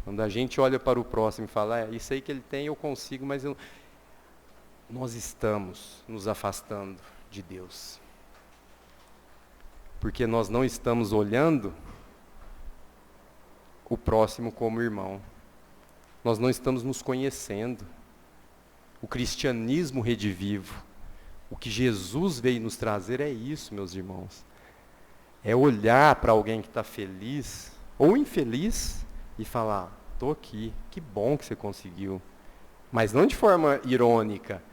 quando a gente olha para o próximo e fala, isso aí que ele tem eu consigo, mas nós estamos nos afastando de Deus. Porque nós não estamos olhando o próximo como irmão. Nós não estamos nos conhecendo. O cristianismo redivivo, o que Jesus veio nos trazer é isso, meus irmãos. É olhar para alguém que está feliz ou infeliz e falar, estou aqui, que bom que você conseguiu. Mas não de forma irônica.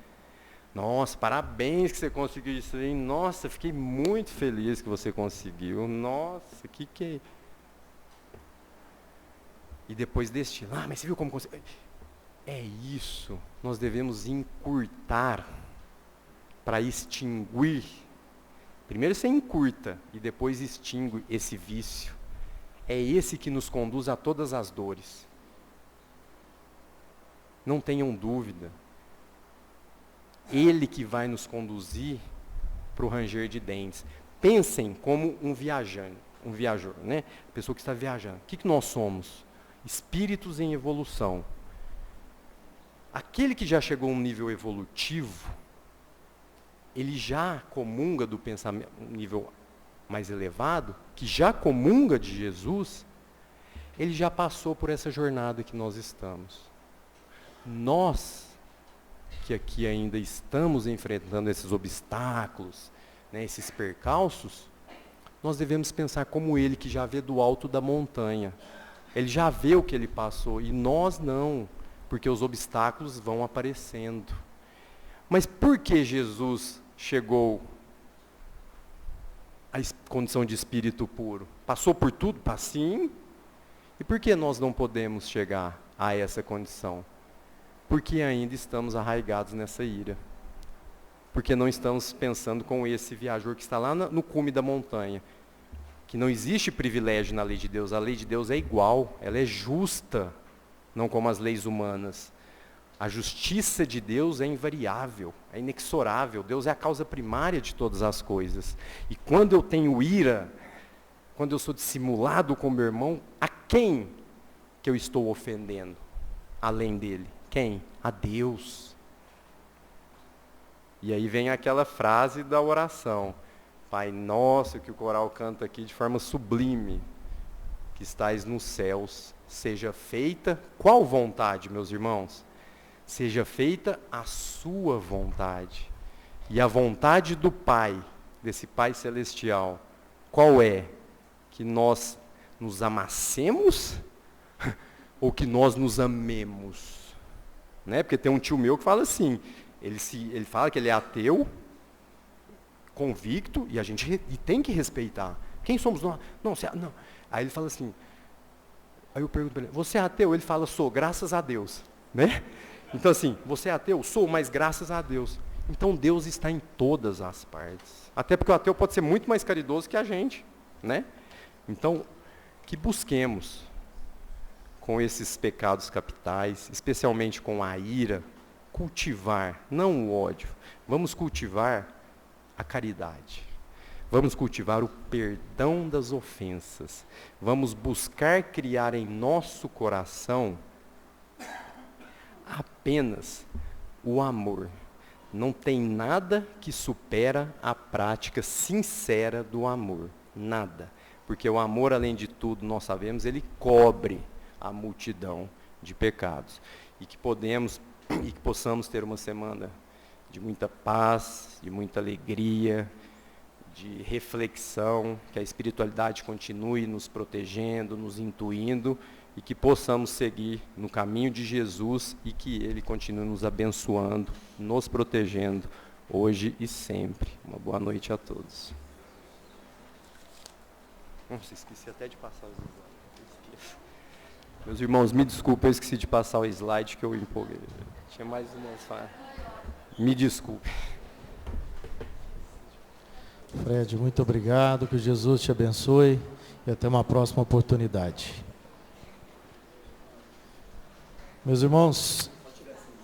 Nossa, parabéns que você conseguiu isso aí. Nossa, fiquei muito feliz que você conseguiu. Nossa, que é... E depois deste, mas você viu como conseguiu? É isso, nós devemos encurtar para extinguir. Primeiro você encurta e depois extingue esse vício. É esse que nos conduz a todas as dores. Não tenham dúvida. Ele que vai nos conduzir para o ranger de dentes. Pensem como um viajor, né? Pessoa que está viajando. O que nós somos? Espíritos em evolução. Aquele que já chegou a um nível evolutivo, ele já comunga do pensamento, um nível mais elevado, que já comunga de Jesus, ele já passou por essa jornada que nós estamos. Nós, que aqui ainda estamos enfrentando esses obstáculos, né, esses percalços, nós devemos pensar como ele que já vê do alto da montanha. Ele já vê o que ele passou e nós não, porque os obstáculos vão aparecendo. Mas por que Jesus chegou à condição de espírito puro? Passou por tudo? Sim. E por que nós não podemos chegar a essa condição? Porque ainda estamos arraigados nessa ira. Porque não estamos pensando com esse viajor que está lá no cume da montanha. Que não existe privilégio na lei de Deus. A lei de Deus é igual, ela é justa, não como as leis humanas. A justiça de Deus é invariável, é inexorável. Deus é a causa primária de todas as coisas. E quando eu tenho ira, quando eu sou dissimulado com meu irmão, a quem que eu estou ofendendo? Além dele. Quem? A Deus. E aí vem aquela frase da oração. Pai nosso, que o coral canta aqui de forma sublime, que estais nos céus, seja feita, qual vontade, meus irmãos? Seja feita a sua vontade. E a vontade do Pai, desse Pai celestial, qual é? Que nós nos amassemos ou que nós nos amemos? Né? Porque tem um tio meu que fala assim, ele fala que ele é ateu, convicto, e a gente tem que respeitar. Quem somos nós? Não. Aí ele fala assim, aí eu pergunto para ele, você é ateu? Ele fala, sou, graças a Deus. Né? Então assim, você é ateu? Sou, mas graças a Deus. Então Deus está em todas as partes. Até porque o ateu pode ser muito mais caridoso que a gente, né? Então, que busquemos com esses pecados capitais, especialmente com a ira, cultivar, não o ódio, vamos cultivar a caridade. Vamos cultivar o perdão das ofensas. Vamos buscar criar em nosso coração apenas o amor. Não tem nada que supera a prática sincera do amor. Nada. Porque o amor, além de tudo, nós sabemos, ele cobre a multidão de pecados. E que possamos ter uma semana de muita paz, de muita alegria, de reflexão, que a espiritualidade continue nos protegendo, nos intuindo, e que possamos seguir no caminho de Jesus e que Ele continue nos abençoando, nos protegendo, hoje e sempre. Uma boa noite a todos. Nossa, esqueci até de passar os slides. Meus irmãos, me desculpem, eu esqueci de passar o slide que eu empolguei. Tinha mais uma. Me desculpe.
Fred, muito obrigado, que Jesus te abençoe e até uma próxima oportunidade. Meus irmãos,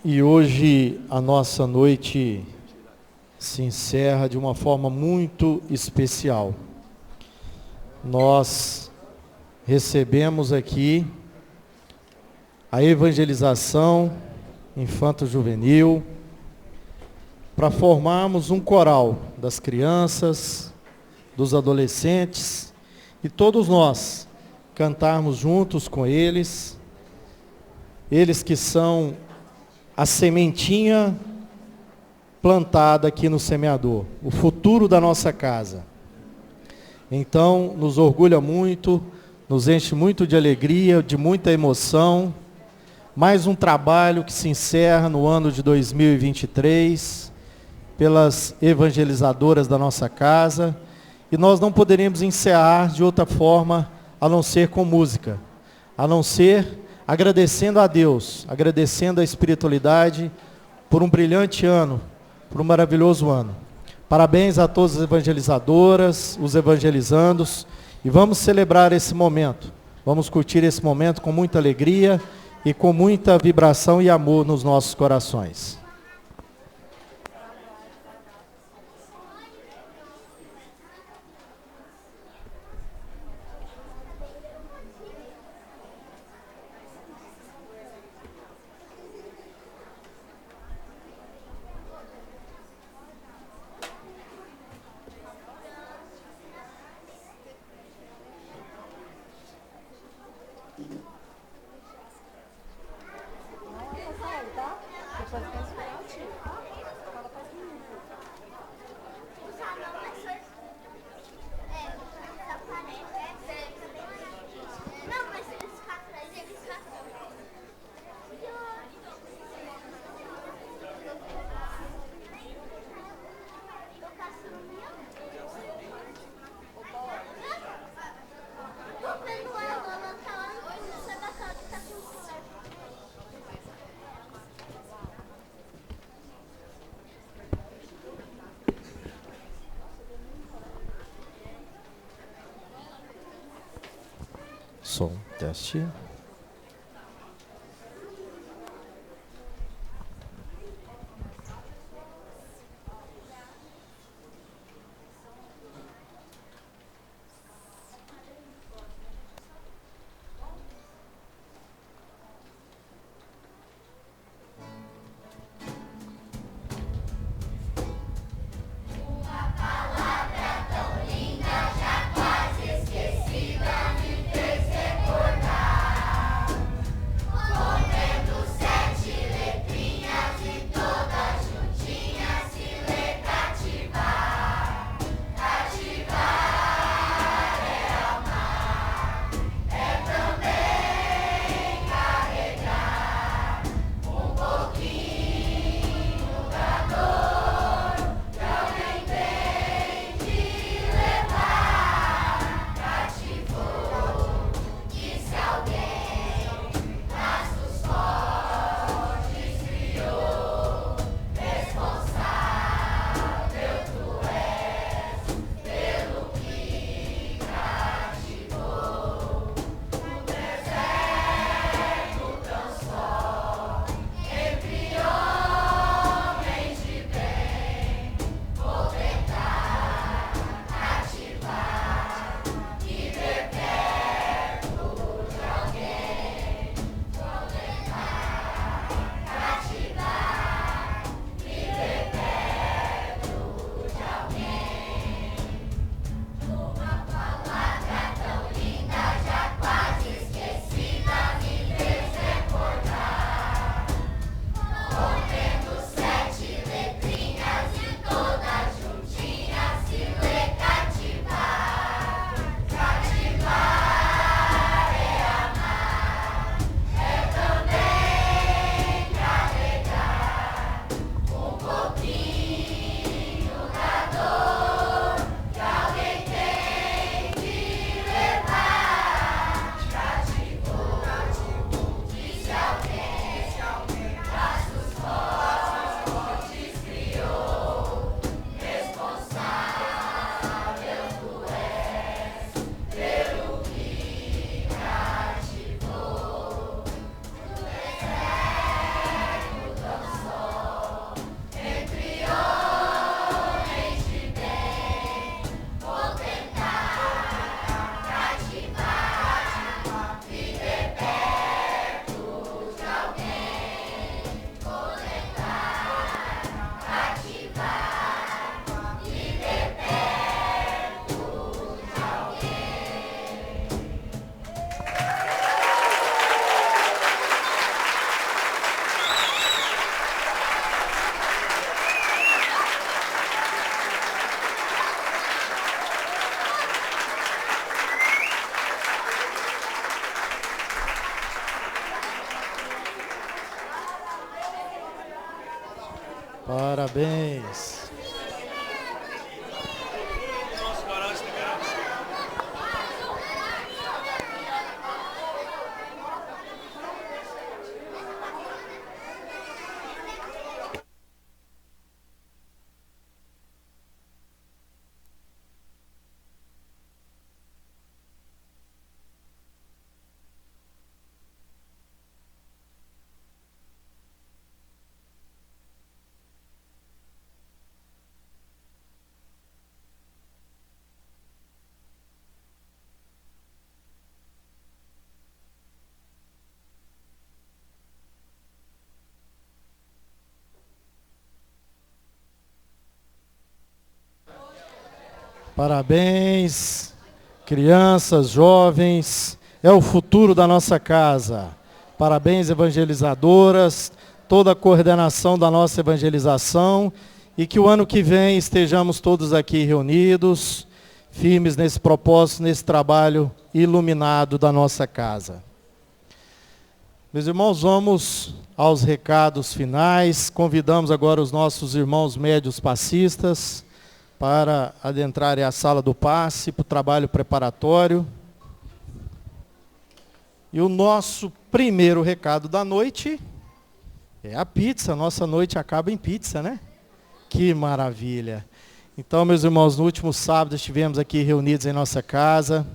e hoje a nossa noite se encerra de uma forma muito especial. Nós recebemos aqui a evangelização infanto-juvenil, para formarmos um coral das crianças, dos adolescentes, e todos nós cantarmos juntos com eles, eles que são a sementinha plantada aqui no semeador, o futuro da nossa casa. Então, nos orgulha muito, nos enche muito de alegria, de muita emoção. Mais um trabalho que se encerra no ano de 2023, pelas evangelizadoras da nossa casa, e nós não poderíamos encerrar de outra forma, a não ser com música, a não ser agradecendo a Deus, agradecendo a espiritualidade por um brilhante ano, por um maravilhoso ano. Parabéns a todas as evangelizadoras, os evangelizandos, e vamos celebrar esse momento, vamos curtir esse momento com muita alegria e com muita vibração e amor nos nossos corações. Som, teste.
Linda, já quase esquecida, me fez recordar.
Parabéns. Parabéns, crianças, jovens, é o futuro da nossa casa. Parabéns, evangelizadoras, toda a coordenação da nossa evangelização, e que o ano que vem estejamos todos aqui reunidos, firmes nesse propósito, nesse trabalho iluminado da nossa casa. Meus irmãos, vamos aos recados finais. Convidamos agora os nossos irmãos médios passistas para adentrarem a sala do passe, para o trabalho preparatório. E o nosso primeiro recado da noite é a pizza. Nossa noite acaba em pizza, né? Que maravilha! Então, meus irmãos, no último sábado estivemos aqui reunidos em nossa casa.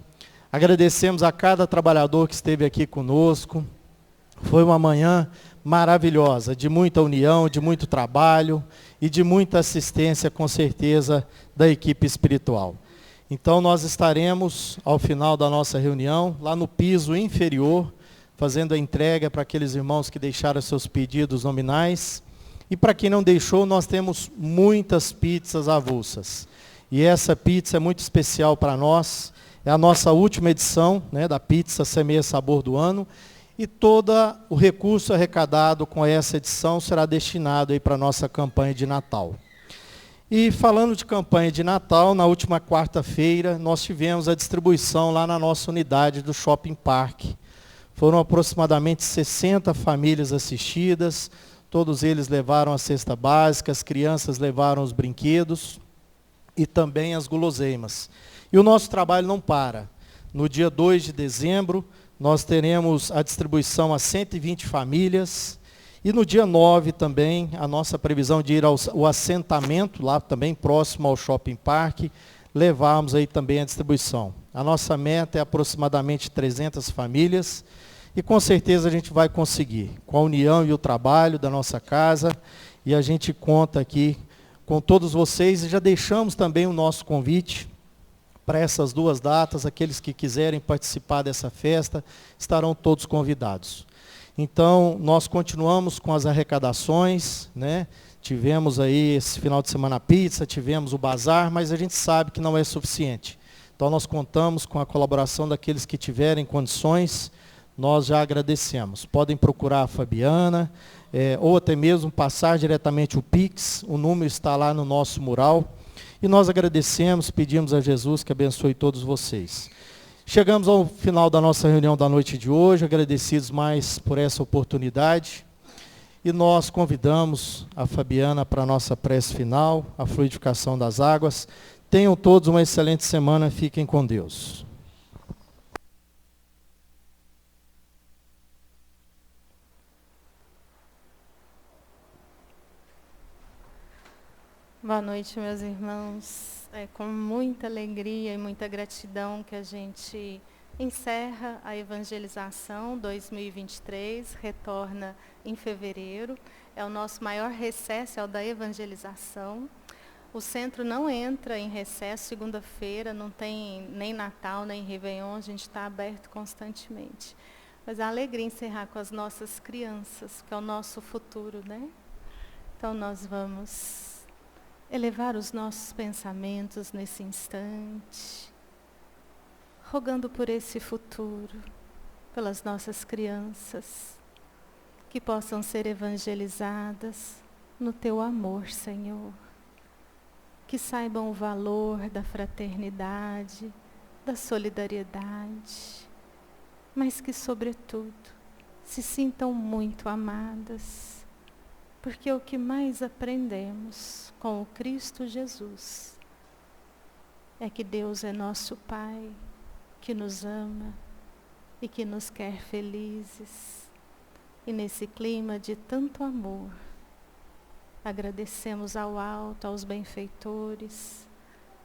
Agradecemos a cada trabalhador que esteve aqui conosco. Foi uma manhã maravilhosa, de muita união, de muito trabalho e de muita assistência, com certeza, da equipe espiritual. Então, nós estaremos, ao final da nossa reunião, lá no piso inferior, fazendo a entrega para aqueles irmãos que deixaram seus pedidos nominais. E para quem não deixou, nós temos muitas pizzas avulsas. E essa pizza é muito especial para nós. É a nossa última edição, né, da Pizza Semeia Sabor do ano. E todo o recurso arrecadado com essa edição será destinado aí para a nossa campanha de Natal. E falando de campanha de Natal, na última quarta-feira, nós tivemos a distribuição lá na nossa unidade do Shopping Park. Foram aproximadamente 60 famílias assistidas, todos eles levaram a cesta básica, as crianças levaram os brinquedos e também as guloseimas. E o nosso trabalho não para. No dia 2 de dezembro, nós teremos a distribuição a 120 famílias. E no dia 9 também, a nossa previsão de ir ao assentamento, lá também próximo ao Shopping Park, levarmos aí também a distribuição. A nossa meta é aproximadamente 300 famílias, e com certeza a gente vai conseguir, com a união e o trabalho da nossa casa, e a gente conta aqui com todos vocês, e já deixamos também o nosso convite para essas duas datas. Aqueles que quiserem participar dessa festa estarão todos convidados. Então, nós continuamos com as arrecadações, né? Tivemos aí esse final de semana a pizza, tivemos o bazar, mas a gente sabe que não é suficiente. Então, nós contamos com a colaboração daqueles que tiverem condições, nós já agradecemos. Podem procurar a Fabiana, ou até mesmo passar diretamente o Pix, o número está lá no nosso mural. E nós agradecemos, pedimos a Jesus que abençoe todos vocês. Chegamos ao final da nossa reunião da noite de hoje, agradecidos mais por essa oportunidade. E nós convidamos a Fabiana para a nossa prece final, a fluidificação das águas. Tenham todos uma excelente semana, fiquem com Deus.
Boa noite, meus irmãos. É com muita alegria e muita gratidão que a gente encerra a evangelização 2023, retorna em fevereiro. É o nosso maior recesso, é o da evangelização. O centro não entra em recesso segunda-feira, não tem nem Natal, nem Réveillon, a gente está aberto constantemente. Mas é a alegria encerrar com as nossas crianças, que é o nosso futuro, né? Então nós vamos elevar os nossos pensamentos nesse instante, rogando por esse futuro, pelas nossas crianças, que possam ser evangelizadas no Teu amor, Senhor. Que saibam o valor da fraternidade, da solidariedade, mas que, sobretudo, se sintam muito amadas, porque o que mais aprendemos com o Cristo Jesus é que Deus é nosso Pai, que nos ama e que nos quer felizes. E nesse clima de tanto amor, agradecemos ao alto, aos benfeitores,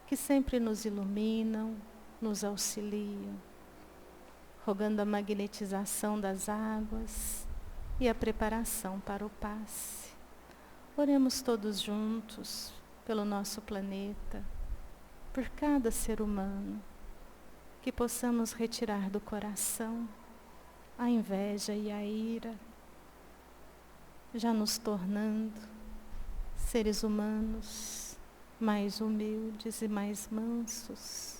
que sempre nos iluminam, nos auxiliam, rogando a magnetização das águas e a preparação para o passe. Oremos todos juntos pelo nosso planeta, por cada ser humano, que possamos retirar do coração a inveja e a ira, já nos tornando seres humanos mais humildes e mais mansos.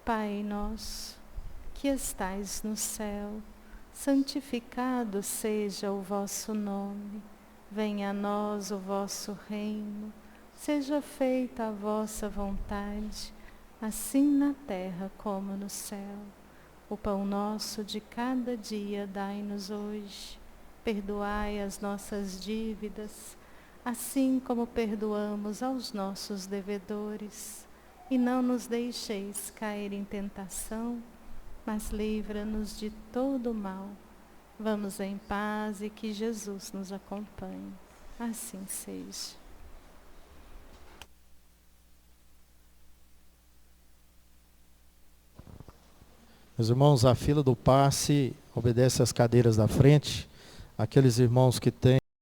Pai nosso, que estais no céu, santificado seja o vosso nome. Venha a nós o vosso reino. Seja feita a vossa vontade, assim na terra como no céu. O pão nosso de cada dia dai-nos hoje. Perdoai as nossas dívidas, assim como perdoamos aos nossos devedores. E não nos deixeis cair em tentação, mas livra-nos de todo o mal. Vamos em paz e que Jesus nos acompanhe. Assim seja.
Meus irmãos, a fila do passe obedece às cadeiras da frente. Aqueles irmãos que têm